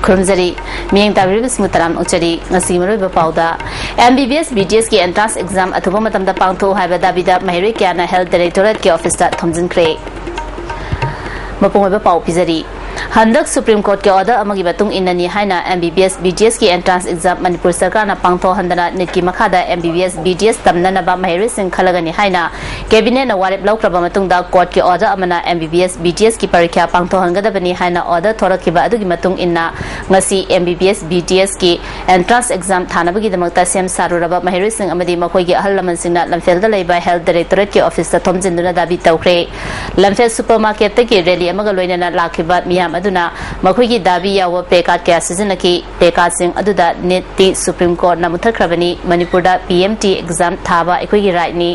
खुरमजरी मियंग Tabir स्मुतराम उचरी ngasi maroi pauda MBBS BTS ki entrance exam athuba matam da pangtho haiba dabida mahiroi kyana health directorate ki office da thomjin kre mapong pau pizari Handak Supreme Court के order अमगी बतुंग इन्ननी हाइना MBBS BTS की entrance exam Manipur सरकार ना पांगथो हंदना net की मखादा MBBS BTS तमननबा महरे Singh खलगनी हाइना cabinet ना वारेप लौक्रबा मतुंगदा court के order अमना MBBS BTS की परीक्षा पांगथो हंगदबनी हाइना order थोरखिबा अदुगी मतुंग इन्ना ngasi MBBS BTS की एंट्रेंस एग्जाम थानबगी दमकता सेम सारुरबा महरे सिंह अमदी मखोई के अहल लमन सिंहना लमफेलदा लेबा हेल्थ डायरेक्टरेट के ऑफिस ता थोमजिंदुना दाबी तौख्रे लमफेल सुपरमार्केट के रैली अमगा लोइनना लाखिबा मियाम अदुना मखोई दाबी याव प्लेकार्ड क्या सिजनकी प्लेकार्ड सिंह अदुदा नेटी सुप्रीम कोर्ट ना मुथखरबनी मणिपुरदा PMT एग्जाम थाबा एखोई राइटनी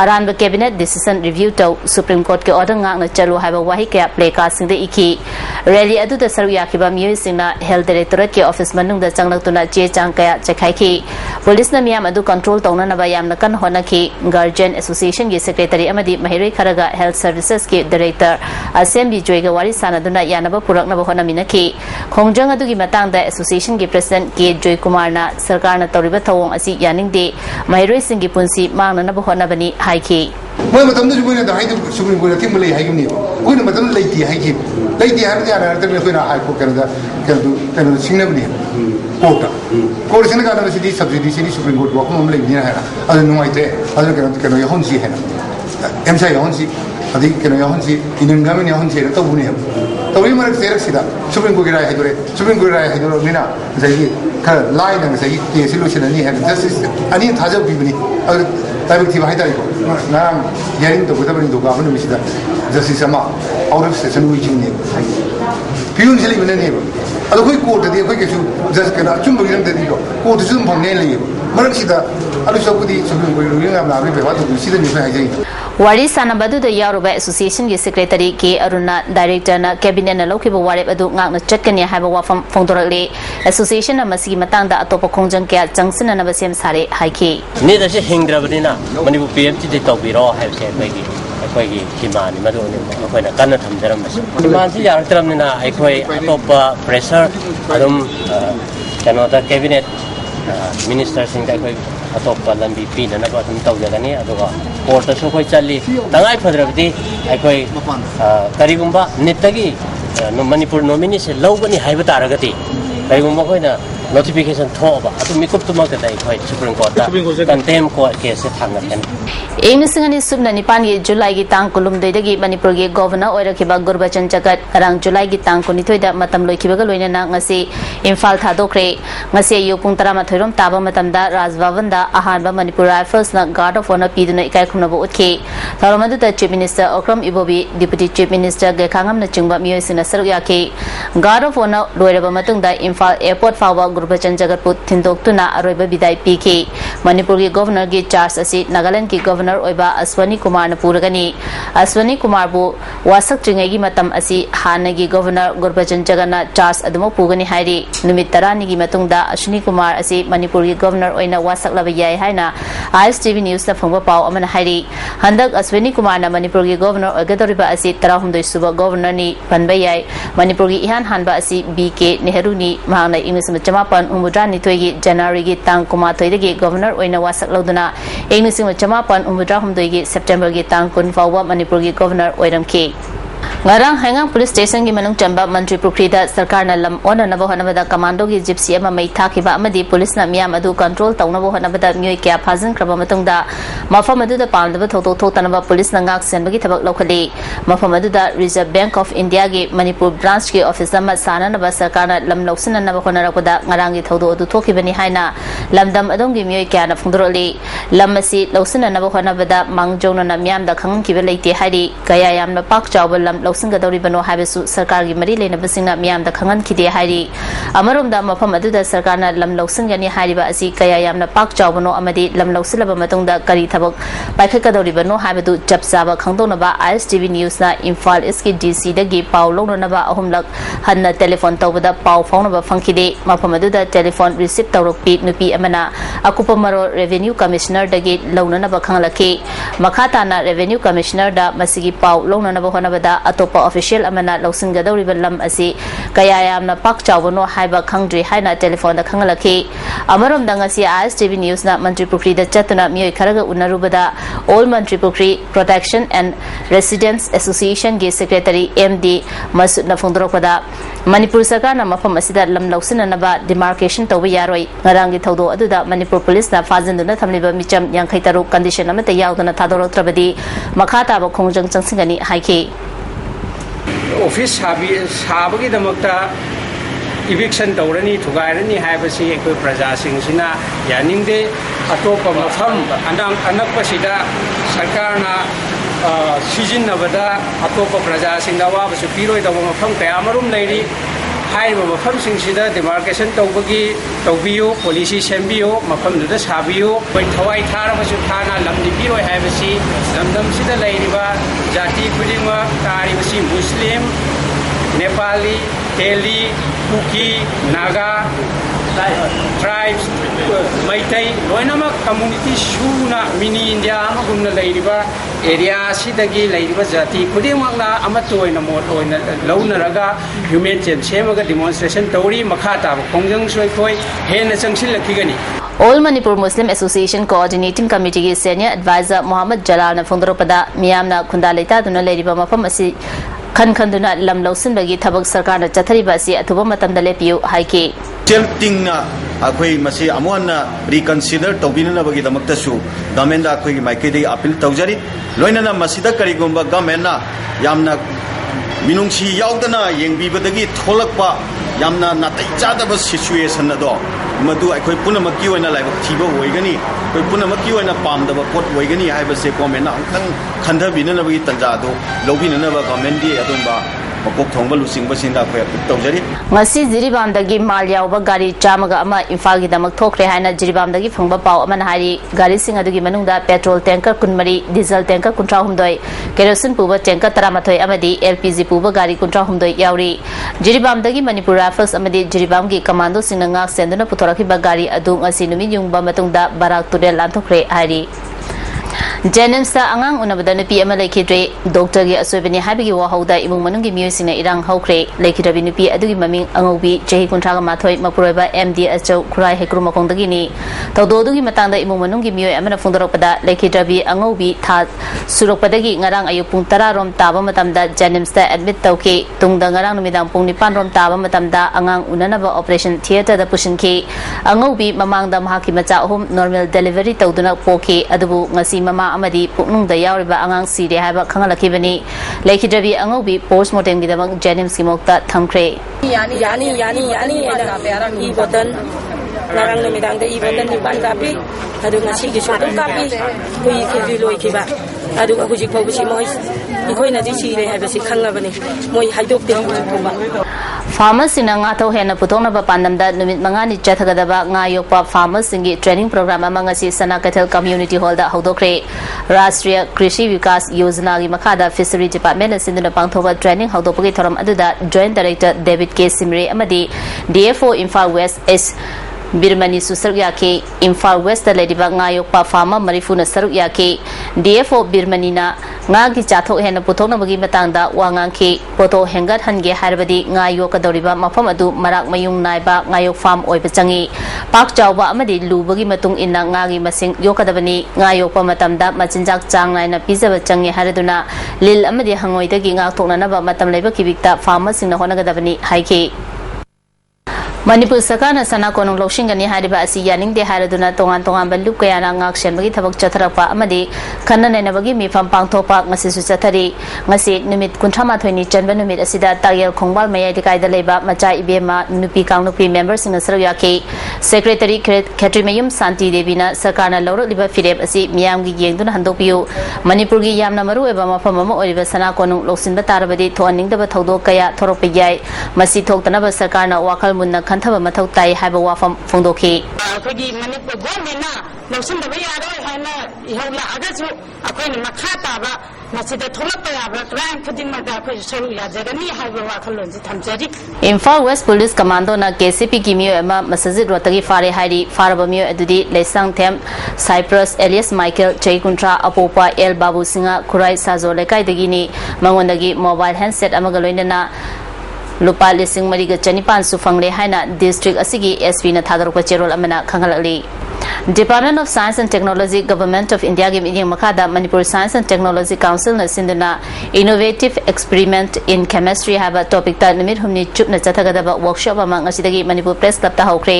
अरानब कैबिनेट डिसीजन रिव्यू तौ सुप्रीम कोर्ट के ऑर्डर ngang चलो हाइबा वाही क्या प्लेकार्ड सिंह दे इखी रैली अदुदा सरू याखिबा मियोय सिंहना हेल्थ डायरेक्टरेट के ऑफिस मनुंगदा चंगलक्तुना चे चांग कया चखाइखी पुलिस ना मियाम अदु कंट्रोल तौननबा यामना कन होनखी गार्जियन एसोसिएशन के सेक्रेटरी अमदी महिरोई खरगा हेल्थ सर्विसेज के डायरेक्टर असेंबली जोइगा वारी सानदुना यानबा पुरकनबा होनमिनखी खोंजंग अदुगी मतंगदा एसोसिएशन के प्रेसिडेंट के जॉय कुमार ना सरकार ना तौरिबा थवोंग असि यानिंगदे महिरोई सिंगी पुंसी मांगननबा होनबनी हाइखी मैं मतलब तो जुबने तो हाई तो सुप्रीम कोर्ट की मिले हाई क्यों नहीं कोई ना मतलब लेती है कि लेती है हर जाना तो कोई ना हाई को करना सिंगल नहीं कोर्ट से ना करना वैसे दी सब्सिडी से सुप्रीम कोर्ट को हम लेती है ना अगर नुमाइते अगर करना ये होंसी है ना एमसा ये होंसी अभी करना ये होंसी इनका में ये होंसी है तो वो नहीं है तो वही मर्क से रखी था सुप्रीम कोर्ट की राय है तो सुप्रीम कोर्ट राय है तो नहीं ना जैसे कर लाइन है जैसे ये सिलुशन नहीं है जस्टिस अनी थाजब भी बनी अगर तारीख थी भाई तारीख को ना यारिंग तो कुछ बनी तो काफी नहीं मिलता जस्टिस समा आउट ऑफ सेशन हुई चीज़ नहीं प्यून से लेकिन नहीं अगर कोई कोर्ट दे कोई किसी जज करना चुम बगिरम दे दी को कोर्ट चुम भंगने लगी मर्क सीधा अभी सब कुछ सुप्रीम कोर्ट रुई ना अपना व्यवहार तो सीधे नहीं है जाएगी वारी सानबदुदा यारुबा एसोसिएशन के सेक्रेटरी के अरुणा डायरेक्टर ना कैबिनेट ना लौखिबा वारेप अदु ngakna चटकनी हाइबा वाफम फोंदोरले एसोसिएशन ना मसी मतंगदा अतोप खोंजंग क्या जंगसननबा सेम सारे हाइखी ने दसे हिंग्रबनिना मनिपु PMT दे तौबिरो हाइबसे अखोई हिमानी मदुने अखोइना कन्ना थमजरमबस हिमानसी यारतरमनिना अखोई अतोप प्रेशर अदुम कनोदा कैबिनेट मिनिस्टर सिंह अखोई अतोप लंबी पीननबा अदुम तौजगनी अदुगा कोर्टसु कोई चली तंगाई फदरबदी अखोई करिगुंबा नित्तगी मणिपुर नोमिनी से लौगनी हाइबा तारगती करिगुंबा कोइना नोटिफिकेशन थोबा अदु मिकुप तुमकदा अखोई supreme court contempt court case से थांगन एमसिंगनी सुबना निपान की जुलाई की तांग कुलुमदैदगी मणिपुर के गवर्नर ओइरखिबा गुरबचन जगत रंग जुलाई की तांग कुनिथोइदा मतम लोइखिबगा लोइनना ngasi इम्फाल थादोखरे ngasi युपुंग 13 रोम ताबा मतमदा राजभवनदा अहानबा मणिपुर राइफल्स ना गार्ड ऑफ ऑनर पीदुना इकाय खुमनबो उतखे थरमदुदा chief minister Okram Ibobi deputy chief minister Gaikhangam ना चिंगबा मियोइसिना सरुक याके गार्ड ऑफ ऑनर लोइरबा मतुंगदा इम्फाल एयरपोर्ट फावा गुरबचन जगतपु थिंदोक्तुना अरोइबा बिदाय पीखे मणिपुर के गवर्नर की चार्ज असि नागालैंड की गवर्नर अश्वनी कुमार पुरगनी अश्वनी कुमार बु वासक त्रिंगई मतम असि हानगी गवर्नर गुरबचन जगन्ना चार्ज अदमो पुगनी हाइरी नुमित 10 की मतुंगदा अश्वनी कुमार असि मणिपुर की गवर्नर ओइना वासक लब याय हाइना ISTV न्यूज फंगबा पाव अमन हाइरी हंदक अश्वनी कुमार ना मणिपुर की गवर्नर ओगदरिबा असि 13 सुबा गवर्नर नि पनबा याय मणिपुर की इहान हानबा असि BK नेहरू नि महाना इंग्लिश चमापन उमुद्रा निथोय की जनवरी की तांग कुमार थोइदगी गवर्नर ओइना वासक लौदना इंग्लिश चमापन उमुद्रा हमदोगी सेप्टेम्बर की तांग 10 फाउवा मणिपुर की governor ओइरमखी ngarang hangang police station gi manung chamba mantri pukrida sarkar na lam ona na bohanabada commando gi gypsy ama mai thakiba amadi police na miyam adu control tawna bohanabada myoi kya phajin kraba matungda mafam adu da pamdaba thotok thotanaba police na ngak senbagi thabak lokhali mafam adu da reserve bank of india gi manipur branch gi office ama sana na ba sarkar na lam loksina na bohana rakada ngarang gi thodo adu thokibani haina lamdam adong gi myoi kya na phungdoroli lam asi loksina na bohanabada mangjona na miyam da khangam ki belai te hairi kaya yam na pak chawbal lam लौसिंगदौरी बनो हाबसु सरकार की मरी लेनबसिंगना मियाम दा खंगन खिदे हारी अमरोमदा मफम अदुदा सरकारना lump लौसिंगनी हारिबा असि कया यामना पाक चावबनो अमदी लम लौसिलब मतुंगदा करी थबक पाइखकदौरी बनो हाबदु चपसाबा खंगदोनबा ISTV न्यूज ना इम्फाल इसकी DC दगी पाव लोननबा अहुमलक हन्ना टेलीफोन तौबदा पाव फाउनबा फंखिदे मफम अदुदा टेलीफोन रिसीव तौरपी नुपी अमना अकुपमरो रेवेन्यू कमिश्नर दगी लौननबा खंगलके मखाताना रेवेन्यू कमिश्नर दा मसिगी पाव लोननबा होनबदा अतोप ऑफिशियल अमना लौसिनगदौरिबा लम असी कया यामना पाक चावनो हाइबा खंगद्रि हाइना टेलीफोन दा खंगलखि अमरोम दंगसी आईएसटीवी न्यूज ना मंत्री पुखरी दा चतुना मियोय खरगा उनरुबदा all Mantri Pukhri protection and residents association गे सेक्रेटरी एमडी मसूद ना फोंदरोकदा मणिपुर सरकार ना मफम असिदा लम लौसिननबा डिमार्केशन तौबा यारोय ngaranggi thaudo aduda manipur police na fajinduna thamliba micham 53 condition amata yaudana thadoroktrabadi makha taba khongjang changsingani haiki office sabagi damakta eviction tawrani thugairani haibasi ekoi praja singsina yaningde atopa mafam anakpasida sarkarna sijinabada atopa praja singda wabasu piroi dawa mafam kayamarum leiri हाइब मफमसिंगसिदा demarcation तौबगी तौबियो policy सेंबियो मफमदुदा साबियो कोई थवाई थारबसु थाना लमनि पिरोय हाइबसी लमदमसिदा लैरिबा जाति खुदिमा तारिबसी मुस्लिम नेपाली तेली cookie Naga tribes Meitei लोइनमक community सुना मिनी इंडिया अमगुमना लैरिबा एरिया सिदगी लैरिबा जाति खुदिमकना अमतोयना मोट ओयना लौनरगा ह्यूमन चेन सेमगा डेमोन्स्ट्रेशन तौरी मखा ताब खोंजंग सोयखोय हेन चंगसिलखिगनी All Manipur Muslim Association Coordinating Committee ki Senior Advisor Muhammad Jalal na phongdoropada miyamna khunda leita duna leiriba mafam asi khanduna lam lausinbagi thabak sarkar na chathariba asi athuba matamda lepiu haiki Tilting na akhoi masi amuanna reconsider tobinana bagi damakta su government da akhoi maikei dei appeal tawjari loina na masida karigumba government na yamna minungsi yaudana yengbibadagi tholakpa yamna natai chadaba situation na do madu akhoi punamakki oina laibak thiba oigani koi punamakki oina pamdaba pot oigani haibase comment na angtang khandhabinana bagi tanja do lobinana ba government di adumba makok thongba lusingba sinda akhoi appeal tawjari ngasi jiribamdagi mal yauba gari chamaga ama imphal gi damak thokre haina jiribamdagi phangba paw amana hari gari sing adugi manungda petrol tanker kunmari diesel tanker 136 kerosene puba tanker 13 amadi LPG puba gari 136 yauri jiribamdagi manipur rifles amadi jiribamgi commando singna ngak senduna puthoraki gari adu ngasi numi yungba matungda barak turel lanthokre hari Jennings ta angang unabada nupi ama laikidre doctor gi asoibani habigi wa hauda imung manungi miyosina irang haukre laikidabi nupi adugi maming angobi jehi kuntraga mathoi mapuroiba MD Achau Khurai Hekru makongdagi ni tawdo dugi matangda imung manungi miyoy amana phungdoropada laikidabi angobi tha surokpadagi ngarang ayuk pung 10 rom taba matamda Jennings ta admit tawke tungda ngarang numidang pung 9 rom taba matamda angang unanaba operation theater da pushinke angobi mamangda mahaki macha ahum normal delivery tawduna poke adubu ngasi mama amadi puknungda yauriba angang sire haiba khangalakibani laikidabi angobi postmortem gidamang Jennings ki mokta thamkre yani i botan narang numidang da i botan ni ban kapi adu ngasi ki sotum kapi kui ki loi ki ba adu hujik pawsi moi ikoi na ji sire haiba si khangabani moi haidok de ba Farmers in Angato Hena Putona Pandamda Numit Mangani Chathagadaba Nga Yokpa Farmers Singi Training Program Amangasi Sanakatel Community Hall da Haudokre Rastriya Krishi Vikas Yojana gi Makada Fishery Department Sinduna Pangthoba Training Haudopagi Thoram Aduda Joint Director David K Simre Amadi DFO Imphal West S Birmani Susarya ke Imphal West Lediba Nga Yokpa Farmer Marifuna Sarukya ke DFO Birmani na Nga gi Chathok Hena Putona Bagi Matangda Wangang ke Poto Hengat Hange Harbadi Nga Yokadoriba Mafam Adu Marak Mayung Naiba Nga Yok Farm Oibachangi Pak Chawba Amadi Lubagi Matung Inna Nga gi Masing Yokadabani Nga Yokpa Matamda Machinjak Changnai na Pizaba Changi Haraduna Lil Amadi Hangoidagi Nga Tokna Naba Matam Leba Kibikta Farmers Singna Honagadabani Haike Manipur Sakana Sana Konung Loshingani Hariba Asi Yaning de Haraduna Tongan Tongan Balup Kayana Ngak Shenbagi Tabak Chatarapa Amadi Kana Nenabagi Mifam Pangtopa Ngasisu Chatari Ngasi Numit Kuntrama 20 Janva Numit Asida Tayel Kongbal Maya Dikai the Leba Macha Ibema Nupi Kang Nupi members in the Saryaki Secretary Katrimayum Santi Devina Sakana Loro Liba Fireb Asi Miamgi Yengdun Handopiu Manipurgi Yam Namaru Ebama Famama Oriva Sana Konung Loksin Batarabadi Toaning the Batodo Kaya Toropiyai Masi Toktanaba Sakana Wakal Munna Kantaba Matau Tai Haba Wafam Fondoki. Pagi Manipur government na Lawsin da Yaro and Ihola Agazu, Aquin Makata, ꯃꯁꯤꯗ ꯊꯣꯛꯂꯛꯄ ꯌꯥꯕ crime ꯈꯨꯗꯤꯡꯃꯛꯇ ꯑꯩꯈꯣꯏ ꯁꯔꯨꯛ ꯌꯥꯖꯒꯅꯤ ꯍꯥꯏꯕ ꯋꯥꯈꯜꯂꯣꯟꯁꯤ ꯊꯝꯖꯔꯤ Imphal West Police Commando KCP ki miyo ama Masajid Rotagi fare hairi faraba miyo adudi Lesang Them Cyprus Elias Michael Chaikuntra Apopa El Babu Singa Kurai Sazo Lekai dagini mangondagi mobile handset amaga loinana Lupa Lising Mariga Chanipan Sufangle Haina District Asigi SP na Thadarukpa Cherol Amana Khangalali Department of Science and Technology Government of India gi meeting makada Manipur Science and Technology Council na sinduna Innovative Experiment in Chemistry haba topic ta nimit humni chupna chathagadaba workshop ama ngasidagi Manipur Press Club ta hawkre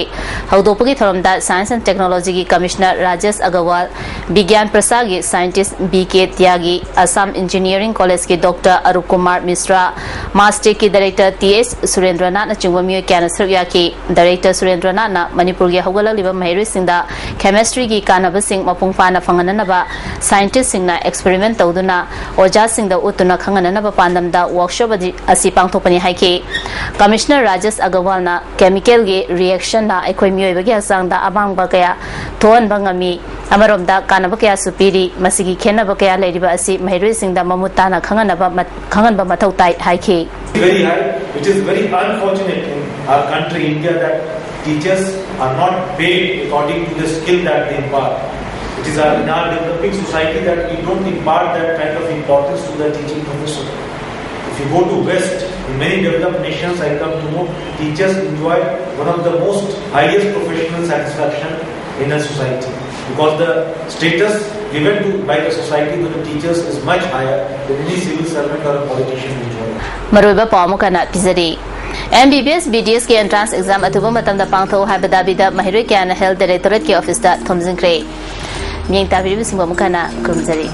hawdopagi thoramda Science and Technology gi Commissioner Rajesh Agarwal Bigyan Prasad gi Scientist BK Tyagi Assam Engineering College ki Dr. Arup Kumar Misra Master ki Director TS Surendranath na chingwa miyo kyana sarya ki Director Surendranath na Manipur gi hawgalaliba mahiri singda Chemistry ki kanaba sing mapung fana fangananaba scientist singna experiment tawduna oja singda utuna khangananaba pandamda workshop asi pangthopani haike Commissioner Rajesh Agarwal na chemical gi reaction na ekoi miyoiba gi asangda abangba kaya thon bangami amaromda kanaba kaya supiri masigi khenaba kaya leiriba asi mahirui singda mamutana khanganba mathau tai haike very high, which is very unfortunate in our country, India, that teachers are not paid according to the skill that they impart. It is in our developing society that we don't impart that kind of importance to the teaching profession. If you go to West, in many developed nations, I come to know teachers enjoy one of the most highest professional satisfaction in a society, because the status given to by the society to the teachers is much higher than any civil servant or a politician enjoy. Maruiba Pamukana Pizari MBBS BDS ki entrance exam atuba matamda pangtho habadabida mahirui kyan health directorate ki office da thomjingkre Ming tabiri bisingba mukana kumjari